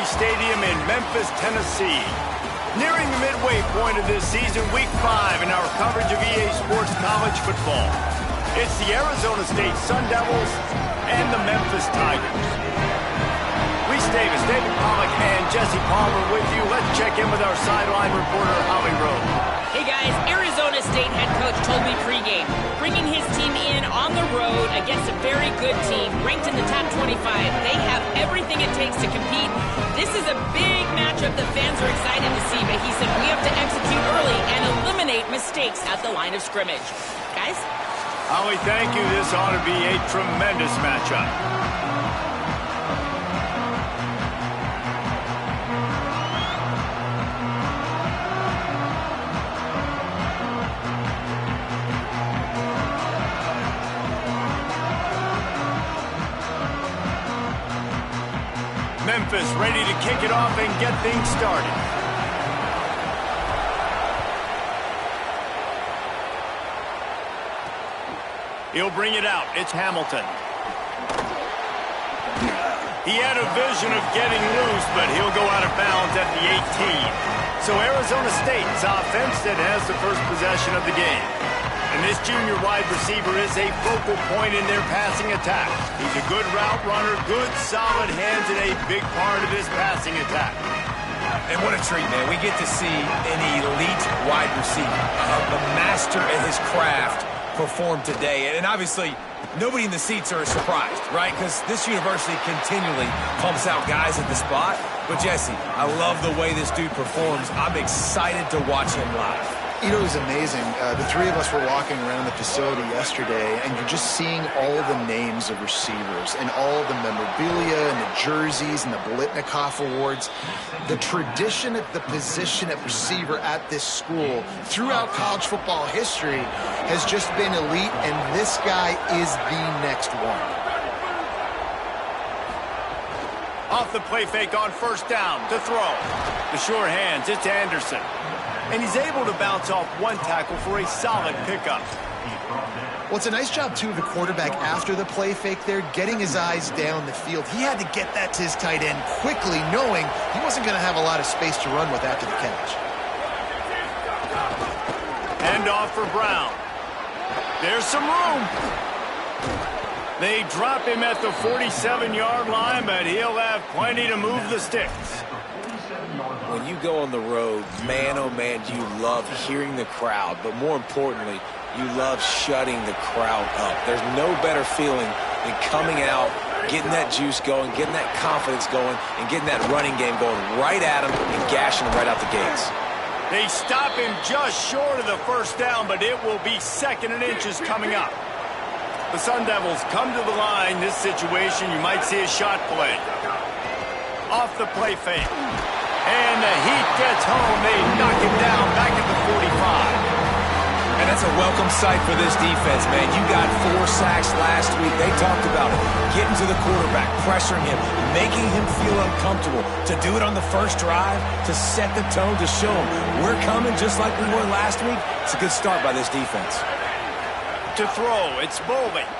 Stadium in Memphis, Tennessee. Nearing the midway point of this season, Week 5 in our coverage of EA Sports College Football. It's the Arizona State Sun Devils and the Memphis Tigers. Reese Davis, David Pollack, and Jesse Palmer with you. Let's check in with our sideline reporter, Holly Rowe. Hey guys, Arizona State head coach told me pregame, bringing his team in on the road against a very good team, ranked in the top 25. They have everything it takes to compete. This is a big matchup that fans are excited to see, but he said we have to execute early and eliminate mistakes at the line of scrimmage. Guys? Holly, thank you. This ought to be a tremendous matchup. Memphis ready to kick it off and get things started. He'll bring it out. It's Hamilton. He had a vision of getting loose, but he'll go out of bounds at the 18. So Arizona State's offense that has the first possession of the game. And this junior wide receiver is a focal point in their passing attack. He's a good route runner, good solid hands, and a big part of his passing attack. And what a treat, man. We get to see an elite wide receiver, the master at his craft, perform today. And obviously, nobody in the seats are surprised, right? Because this university continually pumps out guys at the spot. But Jesse, I love the way this dude performs. I'm excited to watch him live. You know, it was amazing. The three of us were walking around the facility yesterday, and you're just seeing all the names of receivers and all the memorabilia and the jerseys and the Bolitnikoff Awards. The tradition at the position at receiver at this school throughout college football history has just been elite, and this guy is the next one. Off the play fake on first down to throw. The sure hands, it's Anderson. And he's able to bounce off one tackle for a solid pickup. Well, it's a nice job, too, of the quarterback after the play fake there, getting his eyes down the field. He had to get that to his tight end quickly, knowing he wasn't going to have a lot of space to run with after the catch. Hand off for Brown. There's some room. They drop him at the 47-yard line, but he'll have plenty to move the sticks. When you go on the road, man, oh man, you love hearing the crowd, but more importantly, you love shutting the crowd up. There's no better feeling than coming out, getting that juice going, getting that confidence going, and getting that running game going right at them and gashing them right out the gates. They stop him just short of the first down, but it will be second and inches coming up. The Sun Devils come to the line. This situation, you might see a shot play. Off the play fake. And the heat gets home. They knock him down back at the 45. And that's a welcome sight for this defense, man. You got 4 sacks last week. They talked about it. Getting to the quarterback, pressuring him, making him feel uncomfortable. To do it on the first drive, to set the tone, to show him we're coming just like we were last week. It's a good start by this defense. To throw, it's Bowling.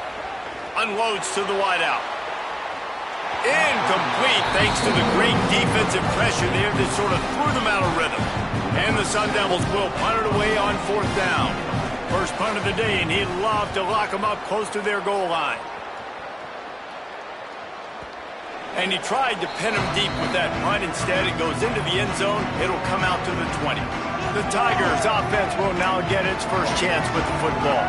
Unloads to the wideout. Incomplete thanks to the great defensive pressure there that sort of threw them out of rhythm. And the Sun Devils will punt it away on fourth down. First punt of the day, and he'd love to lock them up close to their goal line. And he tried to pin him deep with that punt. Instead, it goes into the end zone. It'll come out to the 20. The Tigers' offense will now get its first chance with the football.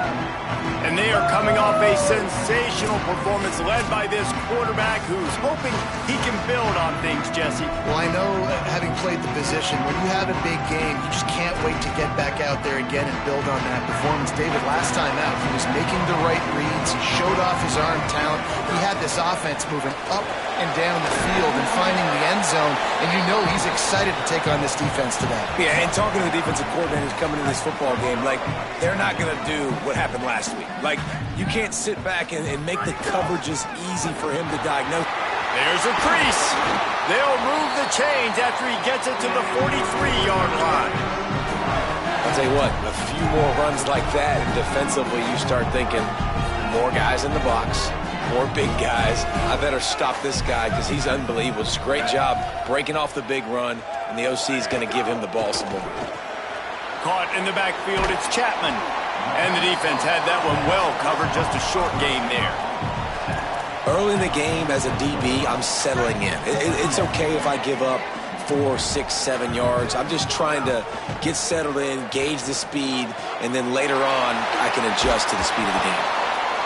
And they are coming off a sensational performance led by this quarterback who's hoping he can build on things, Jesse. Well, I know, having played the position, when you have a big game, you just can't wait to get back out there again and build on that performance. David, last time out, he was making the right reads. He showed off his arm talent. He had this offense moving up and down the field and finding the end zone. And you know he's excited to take on this defense today. Yeah, and talking to the defensive coordinators coming in this football game, like, they're not going to do what happened last week. Like, you can't sit back and make the coverages easy for him to diagnose. There's a crease. They'll move the chains after he gets it to the 43-yard line. I'll tell you what, a few more runs like that, and defensively you start thinking more guys in the box, More big guys. I better stop this guy because he's unbelievable. Just great job breaking off the big run, and the OC is going to give him the ball some more. Caught in the backfield, it's Chapman. And the defense had that one well covered, just a short game there. Early in the game, as a DB, I'm settling in. It's okay if I give up 4, 6, 7 yards. I'm just trying to get settled in, gauge the speed, and then later on, I can adjust to the speed of the game.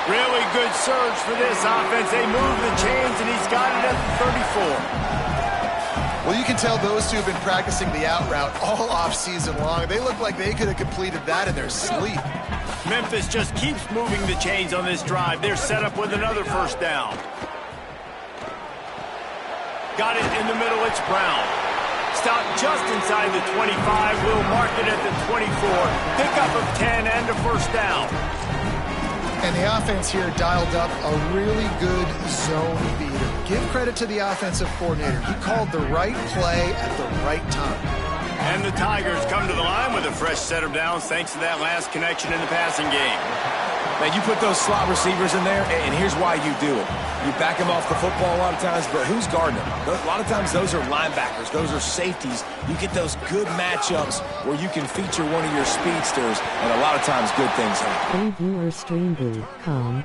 Really good surge for this offense. They move the chains, and he's got it at the 34. Well, you can tell those two have been practicing the out route all off-season long. They look like they could have completed that in their sleep. Memphis just keeps moving the chains on this drive. They're set up with another first down. Got it in the middle. It's Brown. Stop just inside the 25. We'll mark it at the 24. Pickup of 10 and a first down. And the offense here dialed up a really good zone beater. Give credit to the offensive coordinator. He called the right play at the right time. And the Tigers come to the line with a fresh set of downs thanks to that last connection in the passing game. Man, you put those slot receivers in there, and here's why you do it. You back them off the football a lot of times, but who's guarding them? A lot of times those are linebackers. Those are safeties. You get those good matchups where you can feature one of your speedsters, and a lot of times good things happen. Viewerstreamboo.com.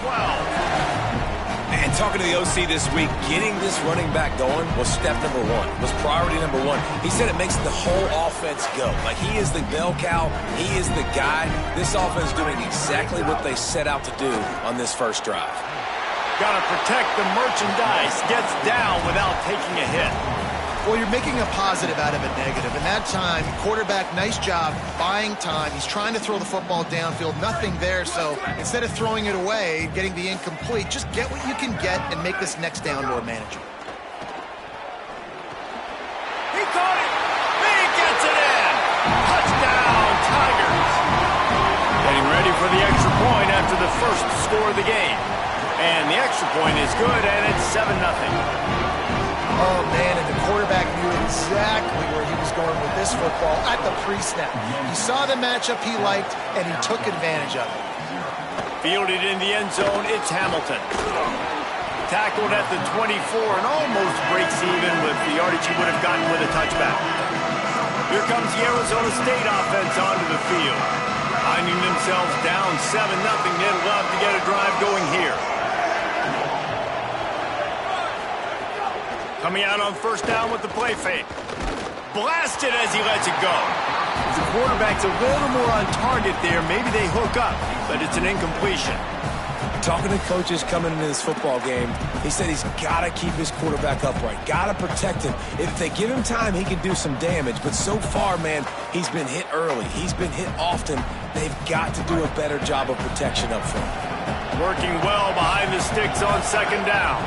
12. And talking to the OC this week, getting this running back going was step number one, was priority number one. He said it makes the whole offense go. Like, he is the bell cow. He is the guy. This offense is doing exactly what they set out to do on this first drive. Got to protect the merchandise. Gets down without taking a hit. Well, you're making a positive out of a negative. In that time, quarterback, nice job buying time. He's trying to throw the football downfield. Nothing there, so instead of throwing it away, getting the incomplete, just get what you can get and make this next down more manageable. He caught it. He gets it in. Touchdown, Tigers. Getting ready for the extra point after the first score of the game. And the extra point is good, and it's 7-0. Oh, man, and the quarterback knew exactly where he was going with this football at the pre-snap. He saw the matchup he liked, and he took advantage of it. Fielded in the end zone, it's Hamilton. Tackled at the 24 and almost breaks even with the yardage he would have gotten with a touchback. Here comes the Arizona State offense onto the field. Finding themselves down 7-0, they'd love to get a drive going here. Coming out on first down with the play fake. Blasted as he lets it go. The quarterback's a little more on target there. Maybe they hook up, but it's an incompletion. Talking to coaches coming into this football game, he said he's got to keep his quarterback upright, got to protect him. If they give him time, he can do some damage. But so far, man, he's been hit early. He's been hit often. They've got to do a better job of protection up front. Working well behind the sticks on second down.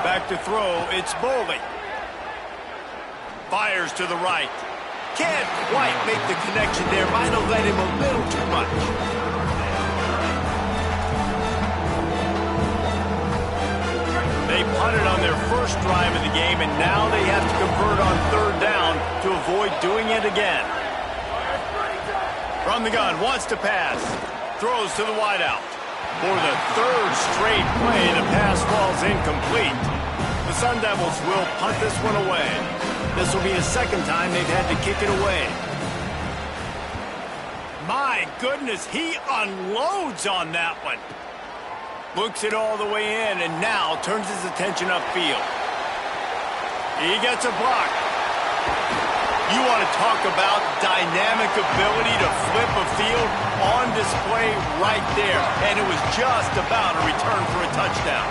Back to throw, it's Boley. Fires to the right. Can't quite make the connection there. Might have led him a little too much. They punted on their first drive of the game, and now they have to convert on third down to avoid doing it again. From the gun, wants to pass. Throws to the wideout. For the third straight play, the pass falls incomplete. The Sun Devils will punt this one away. This will be the second time they've had to kick it away. My goodness, he unloads on that one. Looks it all the way in and now turns his attention upfield. He gets a block. You want to talk about dynamic ability to flip a field on display right there. And it was just about a return for a touchdown.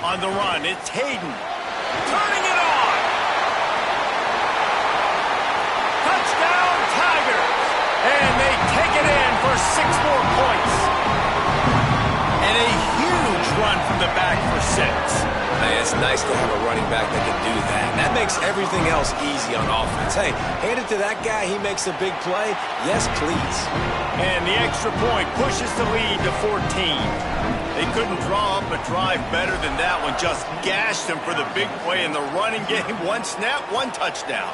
On the run, it's Hayden. Turning it on. Touchdown, Tigers. And they take it in for 6 more points. And a huge run from the back for 6. Man, it's nice to have a running back that can do that. And that makes everything else easy on offense. Hey, hand it to that guy. He makes a big play. Yes, please. And the extra point pushes the lead to 14. They couldn't draw up a drive better than that one. Just gashed them for the big play in the running game. 1 snap, 1 touchdown.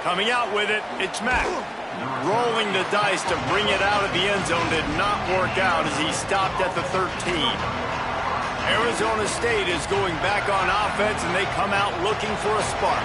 Coming out with it, it's Mack. Rolling the dice to bring it out of the end zone did not work out as he stopped at the 13. Arizona State is going back on offense, and they come out looking for a spark.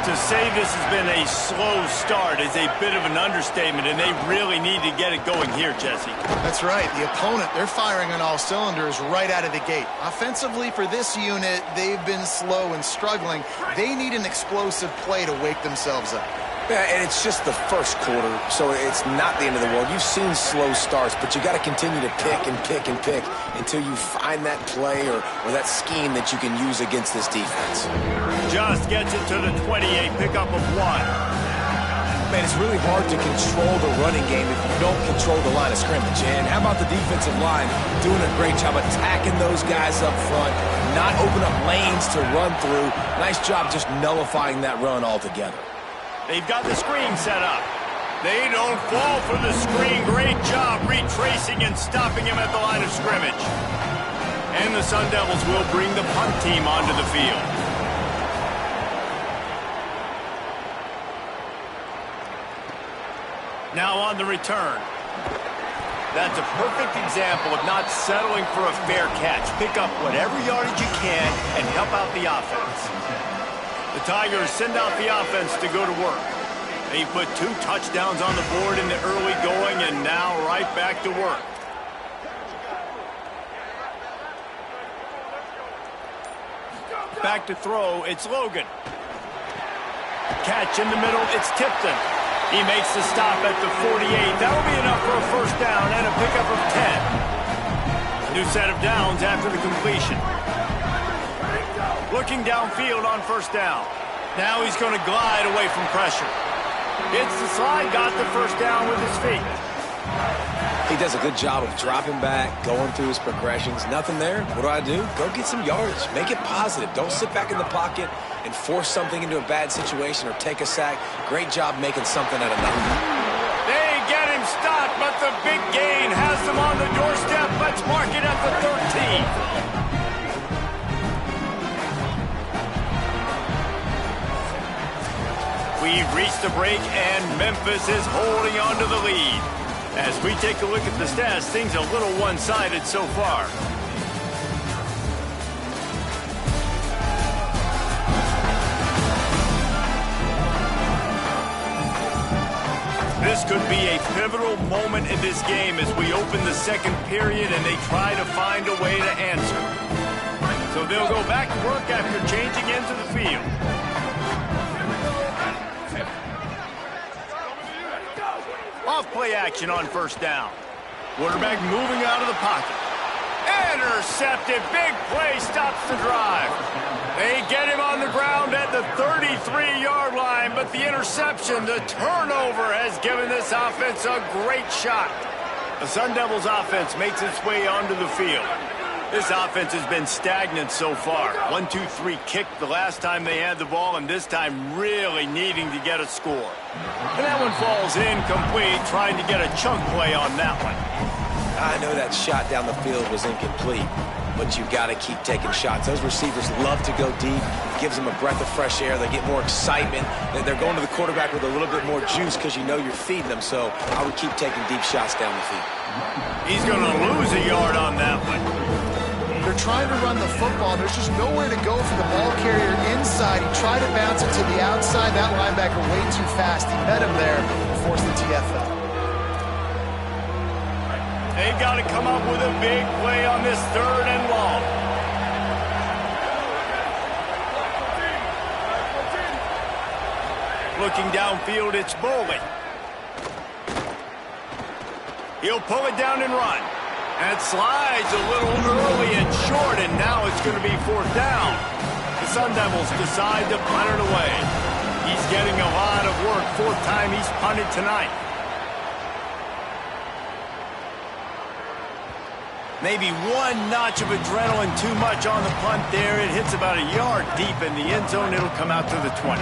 To say this has been a slow start is a bit of an understatement, and they really need to get it going here, Jesse. That's right. The opponent, they're firing on all cylinders right out of the gate. Offensively, for this unit, they've been slow and struggling. They need an explosive play to wake themselves up. Yeah, and it's just the first quarter, so it's not the end of the world. You've seen slow starts, but you got to continue to pick and pick and pick until you find that play or that scheme that you can use against this defense. Just gets it to the 28, pickup of 1. Man, it's really hard to control the running game if you don't control the line of scrimmage. And how about the defensive line doing a great job attacking those guys up front, not open up lanes to run through. Nice job just nullifying that run altogether. They've got the screen set up. They don't fall for the screen. Great job retracing and stopping him at the line of scrimmage. And the Sun Devils will bring the punt team onto the field. Now on the return. That's a perfect example of not settling for a fair catch. Pick up whatever yardage you can and help out the offense. The Tigers send out the offense to go to work. They put 2 touchdowns on the board in the early going and now right back to work. Back to throw, it's Logan. Catch in the middle, it's Tipton. He makes the stop at the 48. That'll be enough for a first down and a pickup of 10. New set of downs after the completion. Looking downfield on first down. Now he's going to glide away from pressure. It's the slide, got the first down with his feet. He does a good job of dropping back, going through his progressions. Nothing there. What do? Go get some yardage. Make it positive. Don't sit back in the pocket and force something into a bad situation or take a sack. Great job making something out of nothing. They get him stopped, but the big gain has them on the doorstep. Let's mark it at the 13. We've reached the break, and Memphis is holding on to the lead. As we take a look at the stats, things are a little one-sided so far. This could be a pivotal moment in this game as we open the second period and they try to find a way to answer. So they'll go back to work after changing into the field. Off-play action on first down. Quarterback moving out of the pocket. Intercepted. Big play stops the drive. They get him on the ground at the 33-yard line, but the interception, the turnover, has given this offense a great shot. The Sun Devils offense makes its way onto the field. This offense has been stagnant so far. 1-2-3 kick the last time they had the ball, and this time really needing to get a score. And that one falls incomplete, trying to get a chunk play on that one. I know that shot down the field was incomplete, but you've got to keep taking shots. Those receivers love to go deep. Gives them a breath of fresh air. They get more excitement. They're going to the quarterback with a little bit more juice because you know you're feeding them, so I would keep taking deep shots down the field. He's going to lose a yard on that one. They're trying to run the football. There's just nowhere to go for the ball carrier inside. He tried to bounce it to the outside. That linebacker way too fast. He met him there and forced the TFL. They've got to come up with a big play on this 3rd and long. Looking downfield, it's Bowling. He'll pull it down and run. That slides a little early and short, and now it's going to be 4th down. The Sun Devils decide to punt it away. He's getting a lot of work. 4th time he's punted tonight. Maybe one notch of adrenaline too much on the punt there. It hits about a yard deep in the end zone. It'll come out to the 20.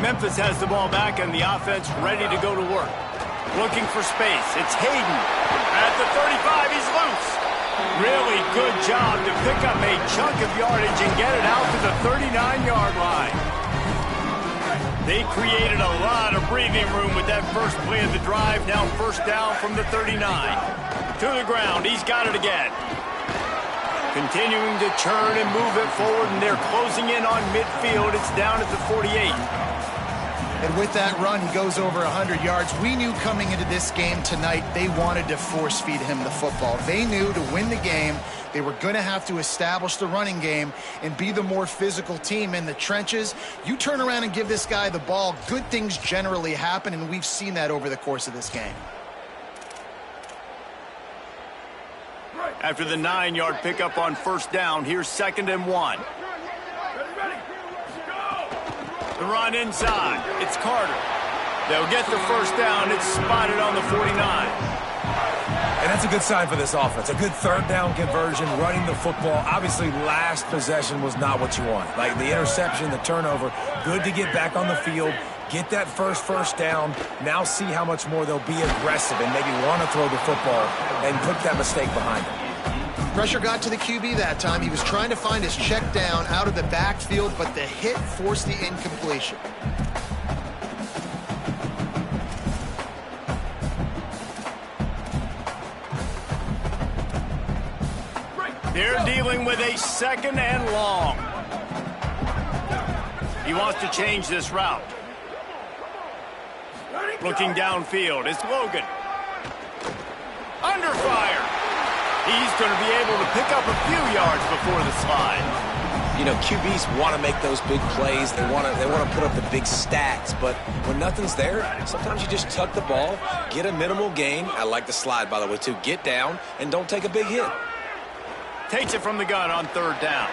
Memphis has the ball back and the offense ready to go to work. Looking for space. It's Hayden. At the 35, he's loose. Really good job to pick up a chunk of yardage and get it out to the 39-yard line. They created a lot of breathing room with that first play of the drive. Now first down from the 39. To the ground. He's got it again. Continuing to churn and move it forward, and they're closing in on midfield. It's down at the 48. And with that run, he goes over 100 yards. We knew coming into this game tonight, they wanted to force-feed him the football. They knew to win the game, they were going to have to establish the running game and be the more physical team in the trenches. You turn around and give this guy the ball, good things generally happen, and we've seen that over the course of this game. After the 9-yard pickup on first down, here's 2nd and 1. The run inside. It's Carter. They'll get the first down. It's spotted on the 49. And that's a good sign for this offense. A good third down conversion, running the football. Obviously, last possession was not what you want. Like the interception, the turnover. Good to get back on the field, get that first down. Now see how much more they'll be aggressive and maybe want to throw the football and put that mistake behind them. Pressure got to the QB that time. He was trying to find his check down out of the backfield, but the hit forced the incompletion. They're dealing with a 2nd and long. He wants to change this route. Looking downfield, it's Logan. Under fire. He's going to be able to pick up a few yards before the slide. You know, QBs want to make those big plays. They want to put up the big stats. But when nothing's there, sometimes you just tuck the ball, get a minimal gain. I like the slide, by the way, too. Get down and don't take a big hit. Takes it from the gun on 3rd down.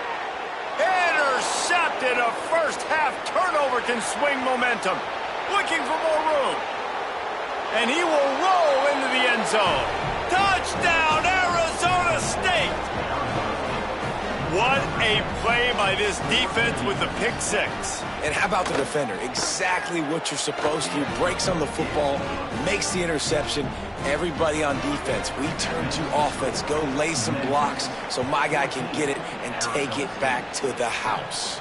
Intercepted. A first-half turnover can swing momentum. Looking for more room. And he will roll into the end zone. Touchdown, Arizona State! What a play by this defense with the pick 6. And how about the defender? Exactly what you're supposed to do. Breaks on the football, makes the interception. Everybody on defense, we turn to offense. Go lay some blocks so my guy can get it and take it back to the house.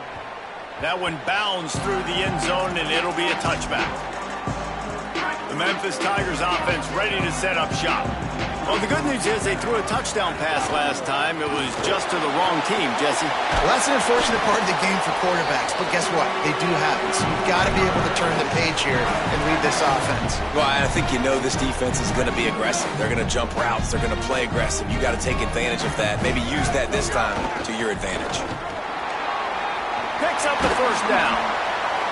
That one bounds through the end zone, and it'll be a touchback. The Memphis Tigers offense ready to set up shop. Well, the good news is they threw a touchdown pass last time. It was just to the wrong team, Jesse. Well, that's an unfortunate part of the game for quarterbacks, but guess what? They do happen, so you've got to be able to turn the page here and lead this offense. Well, I think you know this defense is going to be aggressive. They're going to jump routes. They're going to play aggressive. You got to take advantage of that. Maybe use that this time to your advantage. Picks up the first down.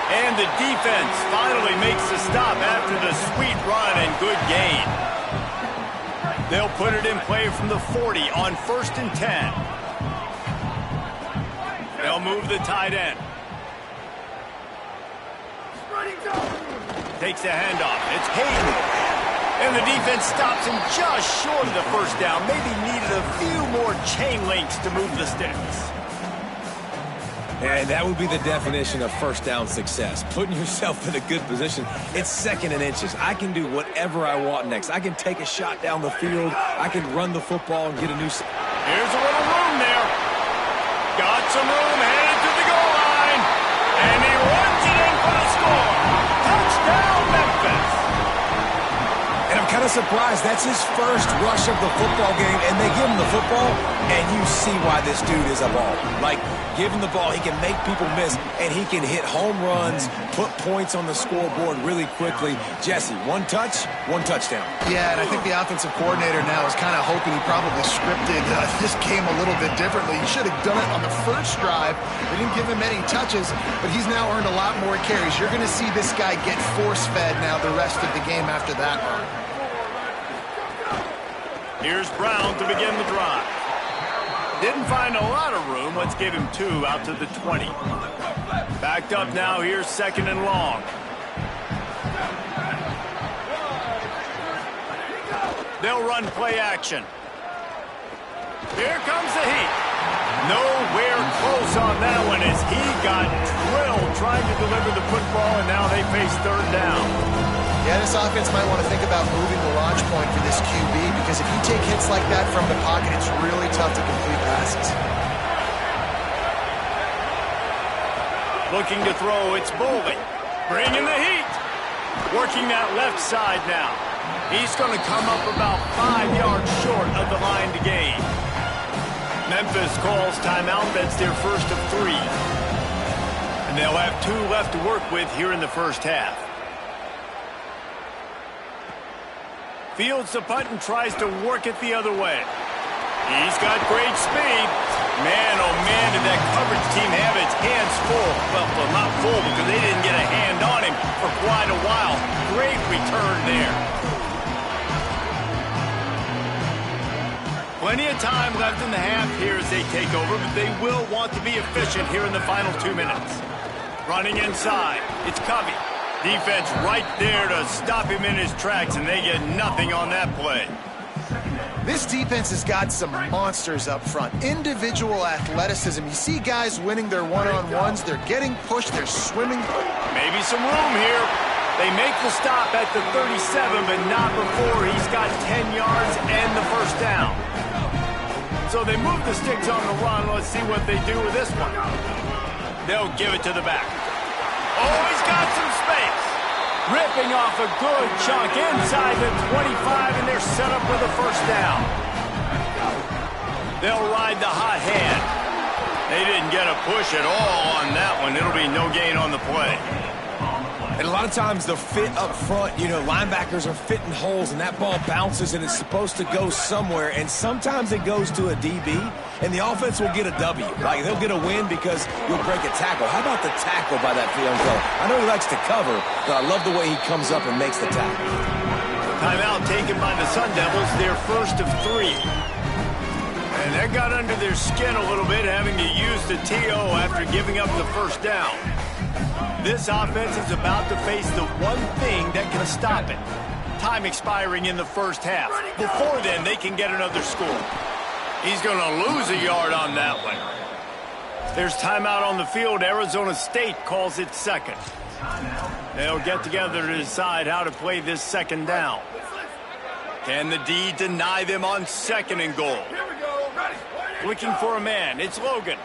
And the defense finally makes the stop after the sweet run and good gain. They'll put it in play from the 40 on 1st and 10. They'll move the tight end. Takes the handoff. It's Haley. And the defense stops him just short of the first down. Maybe needed a few more chain links to move the sticks. And that would be the definition of first down success. Putting yourself in a good position. It's 2nd and inches. I can do whatever I want next. I can take a shot down the field. I can run the football and get a new... Here's a little room there. Got some room, headed to the goal line. And he runs it in for the score. Touchdown, Memphis. And I'm kind of surprised. That's his first rush of the football game, and they give him the football, and you see why this dude is a baller. Like, give him the ball, he can make people miss, and he can hit home runs, put points on the scoreboard really quickly. Jesse, one touch, one touchdown. Yeah, and I think the offensive coordinator now is kind of hoping he probably scripted this game a little bit differently. He should have done it on the first drive. They didn't give him any touches, but he's now earned a lot more carries. You're going to see this guy get force-fed now the rest of the game after that run. Here's Brown to begin the drive. Didn't find a lot of room. Let's give him 2 out to the 20. Backed up now. Here's 2nd and long. They'll run play action. Here comes the heat. Nowhere close on that one as he got drilled trying to deliver the football, and now they face 3rd down. Yeah, this offense might want to think about moving the launch point for this QB, because if you take hits like that from the pocket, it's really tough to complete passes. Looking to throw, it's Bowling. Bringing the heat. Working that left side now. He's going to come up about 5 yards short of the line to gain. Memphis calls timeout. That's their first of 3. And they'll have 2 left to work with here in the first half. Fields the punt and tries to work it the other way. He's got great speed. Man, oh man, did that coverage team have its hands full. Well, not full because they didn't get a hand on him for quite a while. Great return there. Plenty of time left in the half here as they take over, but they will want to be efficient here in the final 2 minutes. Running inside, it's Covey. Defense right there to stop him in his tracks, and they get nothing on that play. This defense has got some monsters up front. Individual athleticism. You see guys winning their one-on-ones. They're getting pushed. They're swimming. Maybe some room here. They make the stop at the 37, but not before he's got 10 yards and the first down. So they move the sticks on the run. Let's see what they do with this one. They'll give it to the back. Oh, he's got some space. Ripping off a good chunk inside the 25, and they're set up with a first down. They'll ride the hot hand. They didn't get a push at all on that one. It'll be no gain on the play. And a lot of times the fit up front, you know, linebackers are fitting holes, and that ball bounces, and it's supposed to go somewhere, and sometimes it goes to a DB, and the offense will get a W. Like, they'll get a win because you'll break a tackle. How about the tackle by that young fella? I know he likes to cover, but I love the way he comes up and makes the tackle. Timeout taken by the Sun Devils, their first of 3. And that got under their skin a little bit, having to use the TO after giving up the first down. This offense is about to face the one thing that can stop it. Time expiring in the first half. Before then, they can get another score. He's going to lose a yard on that one. There's timeout on the field. Arizona State calls it second. They'll get together to decide how to play this second down. Can the D deny them on second and goal? Looking for a man. It's Logan.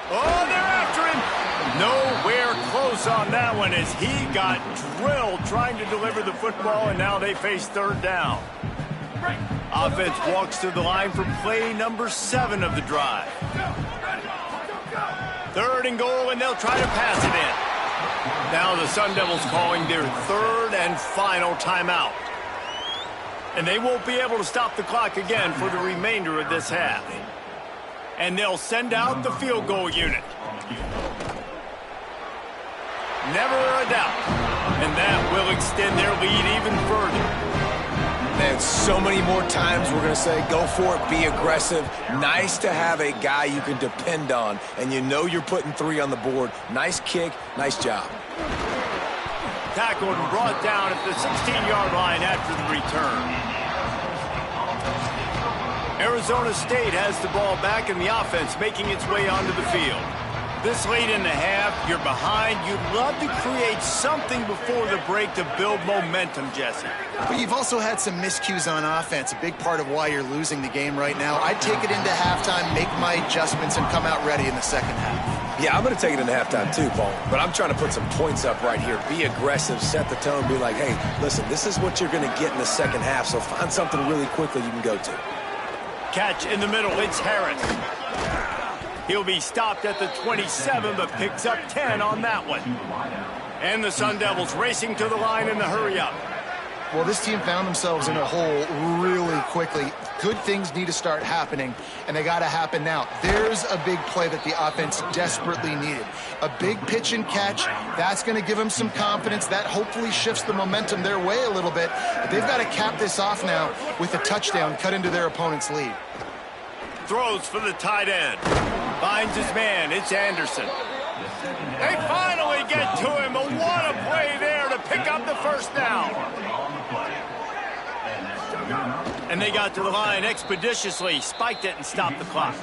Oh, they're after him. Nowhere close on that one as he got drilled trying to deliver the football, and now they face third down. Offense walks to the line for play number 7 of the drive. Third and goal, and they'll try to pass it in. Now the Sun Devils calling their third and final timeout. And they won't be able to stop the clock again for the remainder of this half. And they'll send out the field goal unit. Never a doubt. And that will extend their lead even further. Man, so many more times we're going to say, go for it, be aggressive. Nice to have a guy you can depend on, and you know you're putting 3 on the board. Nice kick, nice job. Tackled and brought down at the 16-yard line after the return. Arizona State has the ball back, and the offense making its way onto the field. This late in the half, you're behind. You'd love to create something before the break to build momentum, Jesse. But you've also had some miscues on offense, a big part of why you're losing the game right now. I'd take it into halftime, make my adjustments, and come out ready in the second half. Yeah, I'm going to take it into halftime too, Paul. But I'm trying to put some points up right here. Be aggressive, set the tone, be like, hey, listen, this is what you're going to get in the second half, so find something really quickly you can go to. Catch in the middle, it's Harris. He'll be stopped at the 27, but picks up 10 on that one. And the Sun Devils racing to the line in the hurry-up. Well, this team found themselves in a hole really quickly. Good things need to start happening, and they got to happen now. There's a big play that the offense desperately needed. A big pitch and catch. That's going to give them some confidence. That hopefully shifts the momentum their way a little bit. But they've got to cap this off now with a touchdown cut into their opponent's lead. Throws for the tight end. Finds his man. It's Anderson. They finally get to him. But what a play there to pick up the first down. And they got to the line expeditiously, spiked it, and stopped the clock.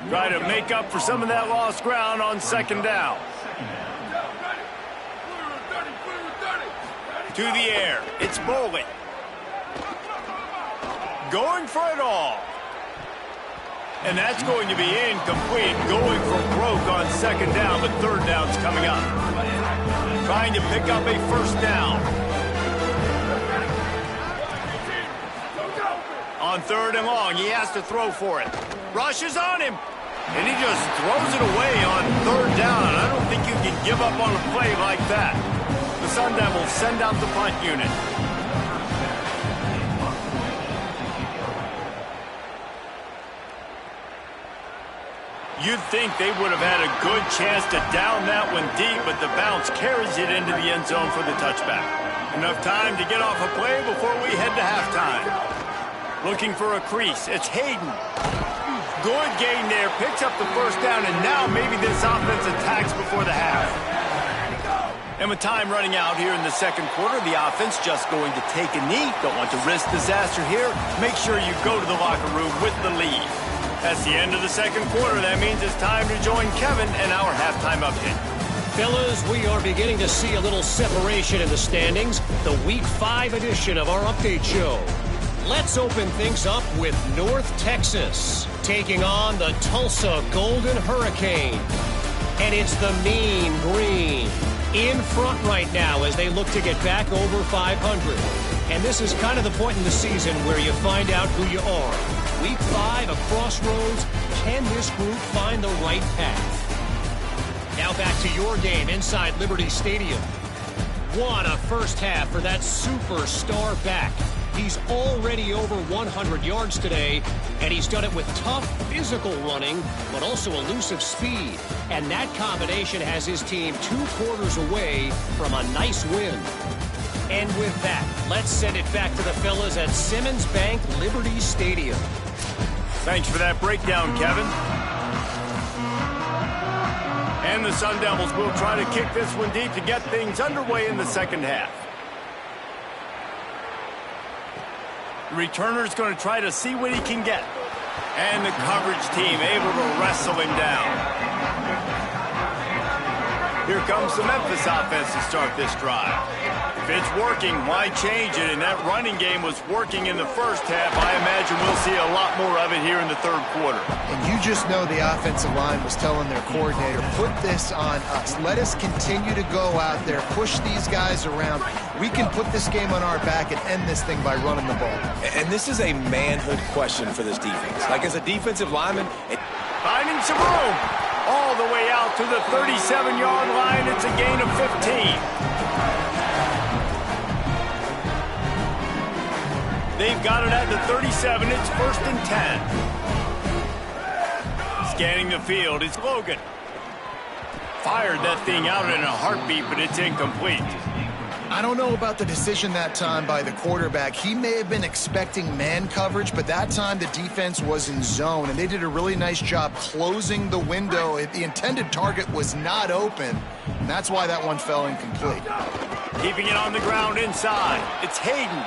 Try to make up for some of that lost ground on second down. To the air. It's Bowling. Going for it all. And that's going to be incomplete, going for broke on second down, but third down's coming up. Trying to pick up a first down. On third and long, he has to throw for it. Rushes on him, and he just throws it away on third down. I don't think you can give up on a play like that. The Sun Devils send out the punt unit. You'd think they would have had a good chance to down that one deep, but the bounce carries it into the end zone for the touchback. Enough time to get off a play before we head to halftime. Looking for a crease. It's Hayden. Good gain there. Picks up the first down, and now maybe this offense attacks before the half. And with time running out here in the second quarter, the offense just going to take a knee. Don't want to risk disaster here. Make sure you go to the locker room with the lead. That's the end of the second quarter. That means it's time to join Kevin and our halftime update. Fellas, we are beginning to see a little separation in the standings. The Week 5 edition of our update show. Let's open things up with North Texas taking on the Tulsa Golden Hurricane. And it's the Mean Green in front right now as they look to get back over 500. And this is kind of the point in the season where you find out who you are. Week 5, a crossroads. Can this group find the right path? Now back to your game inside Liberty Stadium. What a first half for that superstar back. He's already over 100 yards today, and he's done it with tough physical running, but also elusive speed. And that combination has his team 2 quarters away from a nice win. And with that, let's send it back to the fellas at Simmons Bank Liberty Stadium. Thanks for that breakdown, Kevin. And the Sun Devils will try to kick this one deep to get things underway in the second half. The returner's going to try to see what he can get. And the coverage team able to wrestle him down. Here comes the Memphis offense to start this drive. If it's working, why change it? And that running game was working in the first half. I imagine we'll see a lot more of it here in the third quarter. And you just know the offensive line was telling their coordinator, put this on us. Let us continue to go out there, push these guys around. We can put this game on our back and end this thing by running the ball. And this is a manhood question for this defense. Like, as a defensive lineman, finding some room. All the way out to the 37-yard line. It's a gain of 15. They've got it at the 37. It's 1st and 10. Scanning the field, it's Logan. Fired that thing out in a heartbeat, but it's incomplete. I don't know about the decision that time by the quarterback. He may have been expecting man coverage, but that time the defense was in zone, and they did a really nice job closing the window. The intended target was not open, and that's why that one fell incomplete. Keeping it on the ground inside. It's Hayden.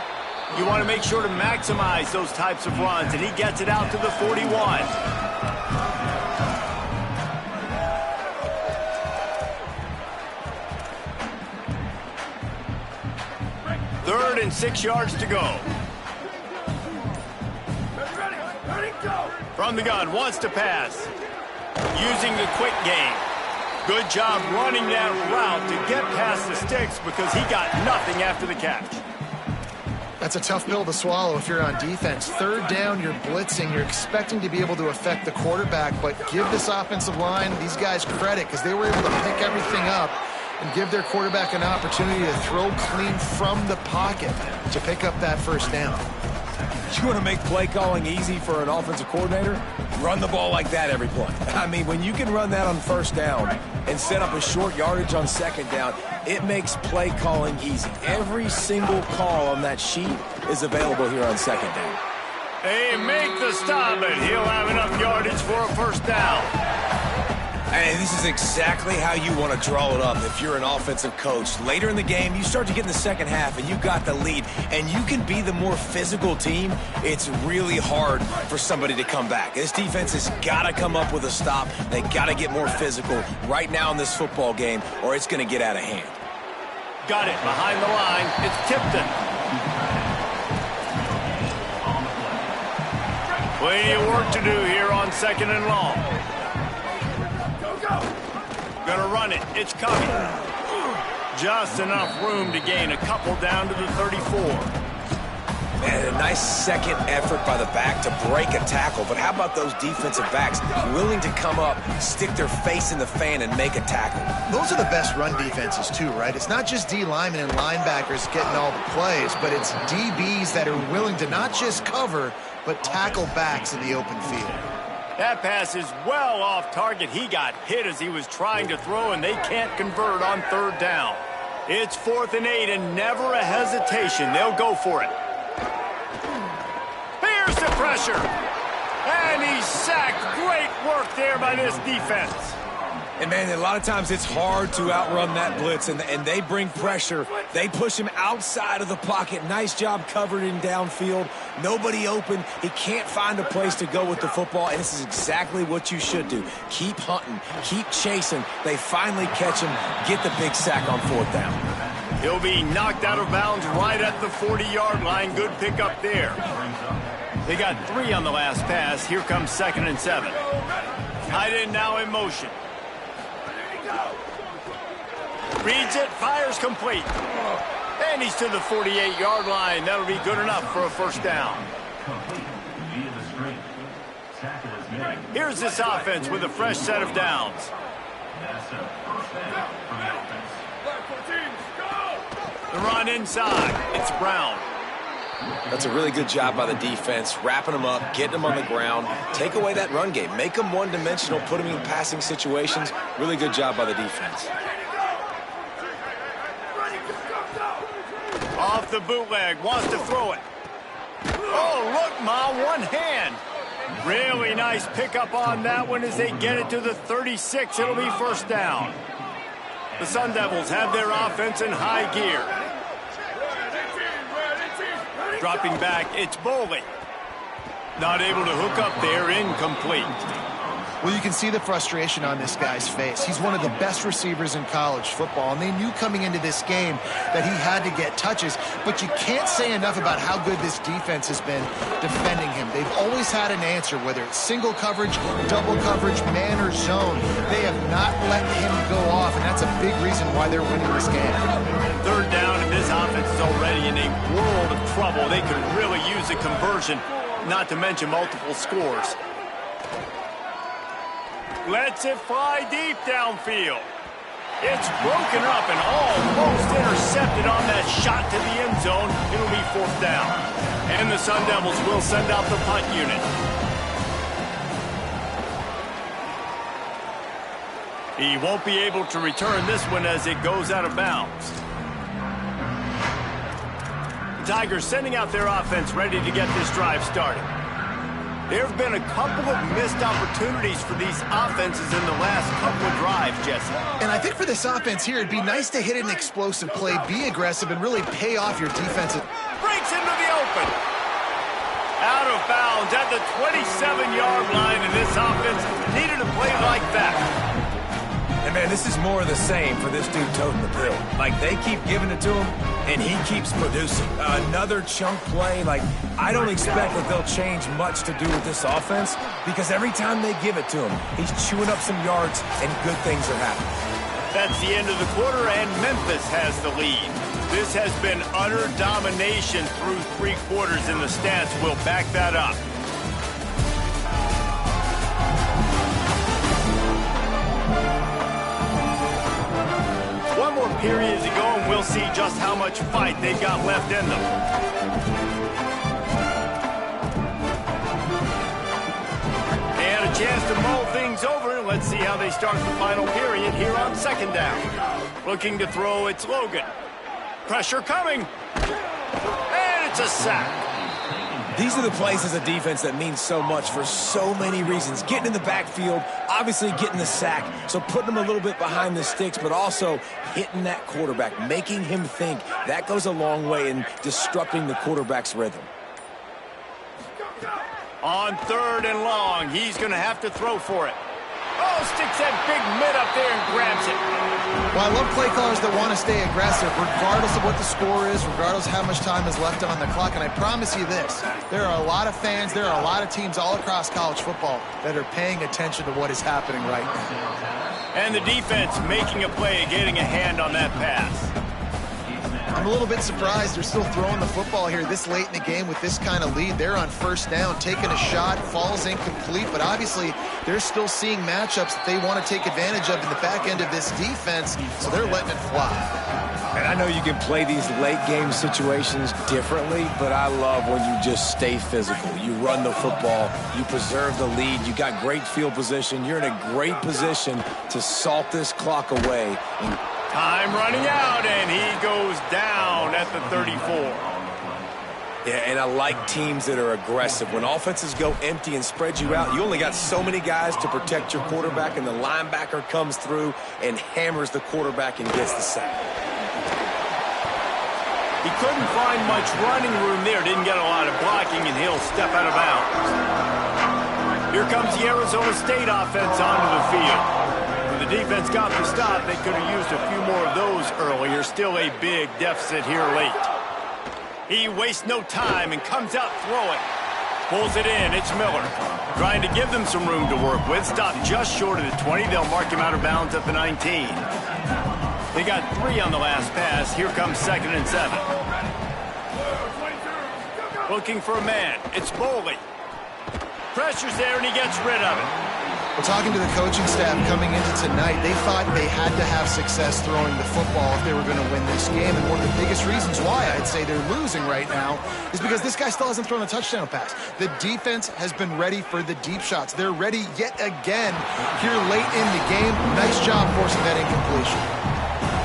You want to make sure to maximize those types of runs, and he gets it out to the 41. 3rd and 6 yards to go. From the gun, wants to pass. Using the quick game. Good job running that route to get past the sticks because he got nothing after the catch. That's a tough pill to swallow if you're on defense. 3rd down, you're blitzing. You're expecting to be able to affect the quarterback, but give this offensive line, these guys, credit because they were able to pick everything up and give their quarterback an opportunity to throw clean from the pocket to pick up that first down. You want to make play calling easy for an offensive coordinator? Run the ball like that every play. I mean, when you can run that on 1st down and set up a short yardage on 2nd down, it makes play calling easy. Every single call on that sheet is available here on 2nd down. They make the stop, and he'll have enough yardage for a first down. And this is exactly how you want to draw it up if you're an offensive coach. Later in the game, you start to get in the second half, and you got the lead, and you can be the more physical team. It's really hard for somebody to come back. This defense has got to come up with a stop. They got to get more physical right now in this football game, or it's going to get out of hand. Got it behind the line. It's Tipton. Plenty of work to do here on on 2nd and long. Gonna run it. It's coming. Just enough room to gain a couple down to the 34. And a nice second effort by the back to break a tackle. But how about those defensive backs willing to come up, stick their face in the fan, and make a tackle? Those are the best run defenses too, right? It's not just D linemen and linebackers getting all the plays, but it's DBs that are willing to not just cover, but tackle backs in the open field. That pass is well off target. He got hit as he was trying to throw, and they can't convert on 3rd down. It's 4th and 8, and never a hesitation. They'll go for it. Here's the pressure. And he's sacked. Great work there by this defense. And, man, a lot of times it's hard to outrun that blitz, and they bring pressure. They push him outside of the pocket. Nice job covering downfield. Nobody open. He can't find a place to go with the football, and this is exactly what you should do. Keep hunting. Keep chasing. They finally catch him. Get the big sack on 4th down. He'll be knocked out of bounds right at the 40-yard line. Good pickup there. They got 3 on the last pass. Here comes 2nd and 7. Tight end now in motion. Reads it, fires complete. And he's to the 48-yard line. That'll be good enough for a 1st down. Here's this offense with a fresh set of downs. The run inside. It's Brown. That's a really good job by the defense, wrapping them up, getting them on the ground. Take away that run game. Make them one-dimensional, put them in passing situations. Really good job by the defense. Off the bootleg, wants to throw it. Oh, look, Ma, one hand. Really nice pickup on that one as they get it to the 36. It'll be 1st down. The Sun Devils have their offense in high gear. Dropping back, it's Boley. Not able to hook up there, incomplete. Well, you can see the frustration on this guy's face. He's one of the best receivers in college football, and they knew coming into this game that he had to get touches, but you can't say enough about how good this defense has been defending him. They've always had an answer, whether it's single coverage, double coverage, man or zone. They have not let him go off, and that's a big reason why they're winning this game. 3rd down, and this offense is already in a world of trouble. They could really use a conversion, not to mention multiple scores. Lets it fly deep downfield. It's broken up and almost intercepted on that shot to the end zone. It'll be 4th down. And the Sun Devils will send out the punt unit. He won't be able to return this one as it goes out of bounds. The Tigers sending out their offense ready to get this drive started. There have been a couple of missed opportunities for these offenses in the last couple of drives, Jesse. And I think for this offense here, it'd be nice to hit an explosive play, be aggressive, and really pay off your defensive. Breaks into the open. Out of bounds at the 27-yard line, and this offense needed a play like that. And, man, this is more of the same for this dude toting the bill. Like, they keep giving it to him, and he keeps producing. Another chunk play. Like, I don't expect that they'll change much to do with this offense because every time they give it to him, he's chewing up some yards, and good things are happening. That's the end of the quarter, and Memphis has the lead. This has been utter domination through 3 quarters, and the stats will back that up. One more period to go, and we'll see just how much fight they've got left in them. They had a chance to mull things over, and let's see how they start the final period here on 2nd down. Looking to throw, it's Logan. Pressure coming. And it's a sack. These are the plays as a defense that mean so much for so many reasons. Getting in the backfield, obviously getting the sack, so putting them a little bit behind the sticks, but also hitting that quarterback, making him think. That goes a long way in disrupting the quarterback's rhythm. On 3rd and long, he's going to have to throw for it. Oh, sticks that big mitt up there and grabs it. Well, I love play callers that want to stay aggressive regardless of what the score is, regardless of how much time is left on the clock. And I promise you this, there are a lot of fans, there are a lot of teams all across college football that are paying attention to what is happening right now. And the defense making a play, getting a hand on that pass. I'm a little bit surprised they're still throwing the football here this late in the game with this kind of lead. They're on first down, taking a shot, falls incomplete, but obviously they're still seeing matchups that they want to take advantage of in the back end of this defense, so they're letting it fly. And I know you can play these late game situations differently, but I love when you just stay physical. You run the football, you preserve the lead, you got great field position, you're in a great position to salt this clock away. Time running out, and he goes down at the 34. Yeah, and I like teams that are aggressive. When offenses go empty and spread you out, you only got so many guys to protect your quarterback, and the linebacker comes through and hammers the quarterback and gets the sack. He couldn't find much running room there, didn't get a lot of blocking, and he'll step out of bounds. Here comes the Arizona State offense onto the field. The defense got the stop. They could have used a few more of those earlier. Still a big deficit here late. He wastes no time and comes out throwing. Pulls it in. It's Miller. Trying to give them some room to work with. Stopped just short of the 20. They'll mark him out of bounds at the 19. They got 3 on the last pass. Here comes 2nd and 7. Looking for a man. It's Boley. Pressure's there, and he gets rid of it. Well, talking to the coaching staff coming into tonight, they thought they had to have success throwing the football if they were going to win this game. And one of the biggest reasons why I'd say they're losing right now is because this guy still hasn't thrown a touchdown pass. The defense has been ready for the deep shots. They're ready yet again here late in the game. Nice job forcing that incompletion.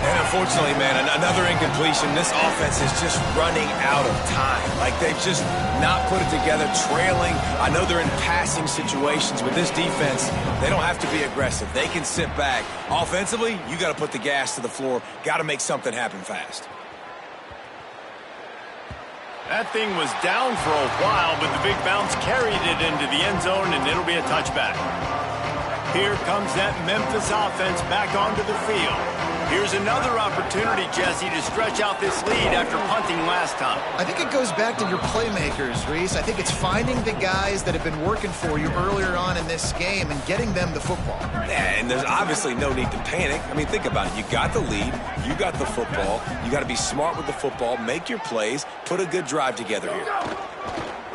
And unfortunately, man, another incompletion. This offense is just running out of time. Like, they've just not put it together, trailing. I know they're in passing situations, but this defense, they don't have to be aggressive. They can sit back. Offensively, you got to put the gas to the floor. Got to make something happen fast. That thing was down for a while, but the big bounce carried it into the end zone, and it'll be a touchback. Here comes that Memphis offense back onto the field. Here's another opportunity, Jesse, to stretch out this lead after punting last time. I think it goes back to your playmakers, Reese. I think it's finding the guys that have been working for you earlier on in this game and getting them the football. Yeah, and there's obviously no need to panic. I mean, think about it. You got the lead. You got the football. You got to be smart with the football, make your plays, put a good drive together here.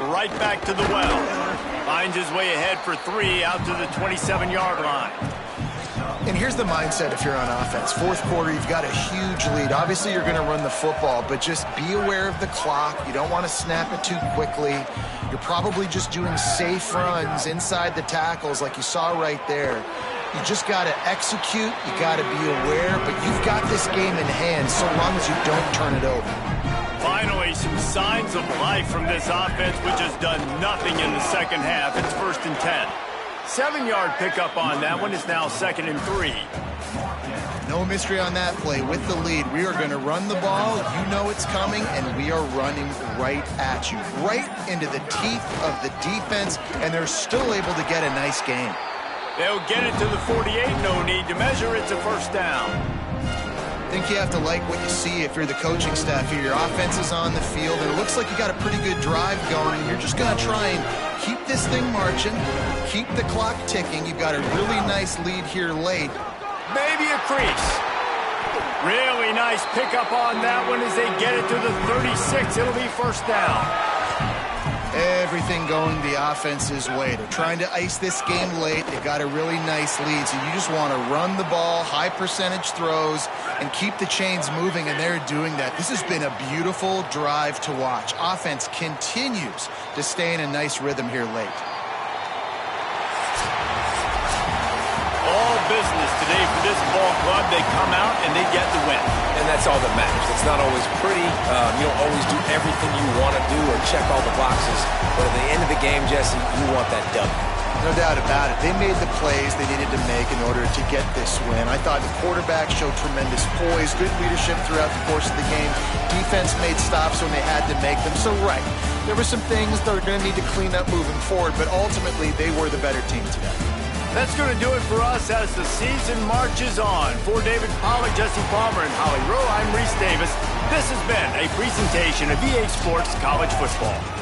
Right back to the well. Finds his way ahead for 3 out to the 27-yard line. And here's the mindset if you're on offense. Fourth quarter, you've got a huge lead. Obviously, you're going to run the football, but just be aware of the clock. You don't want to snap it too quickly. You're probably just doing safe runs inside the tackles like you saw right there. You just got to execute. You got to be aware, but you've got this game in hand so long as you don't turn it over. Finally, some signs of life from this offense, which has done nothing in the second half. It's 1st and 10. 7-yard pickup on that one. Is now 2nd and 3. No mystery on that play. With the lead, we are going to run the ball. You know it's coming, and we are running right at you, right into the teeth of the defense, and they're still able to get a nice game. They'll get it to the 48. No need to measure. It's a 1st down. I think you have to like what you see if you're the coaching staff here. Your offense is on the field, and it looks like you got a pretty good drive going. You're just going to try and keep this thing marching, keep the clock ticking. You've got a really nice lead here late. Maybe a crease. Really nice pickup on that one as they get it to the 36. It'll be 1st down. Everything going the offense's way. They're trying to ice this game late. They got a really nice lead, so you just want to run the ball, high percentage throws, and keep the chains moving, and they're doing that. This has been a beautiful drive to watch. Offense continues to stay in a nice rhythm here late. All business today for this ball club. They come out and they get the win. And that's all that matters. It's not always pretty. You don't always do everything you want to do or check all the boxes. But at the end of the game, Jesse, you want that W. No doubt about it. They made the plays they needed to make in order to get this win. I thought the quarterback showed tremendous poise, good leadership throughout the course of the game. Defense made stops when they had to make them. So, right, there were some things that are going to need to clean up moving forward, but ultimately they were the better team today. That's going to do it for us as the season marches on. For David Pollack, Jesse Palmer, and Holly Rowe, I'm Reese Davis. This has been a presentation of EA Sports College Football.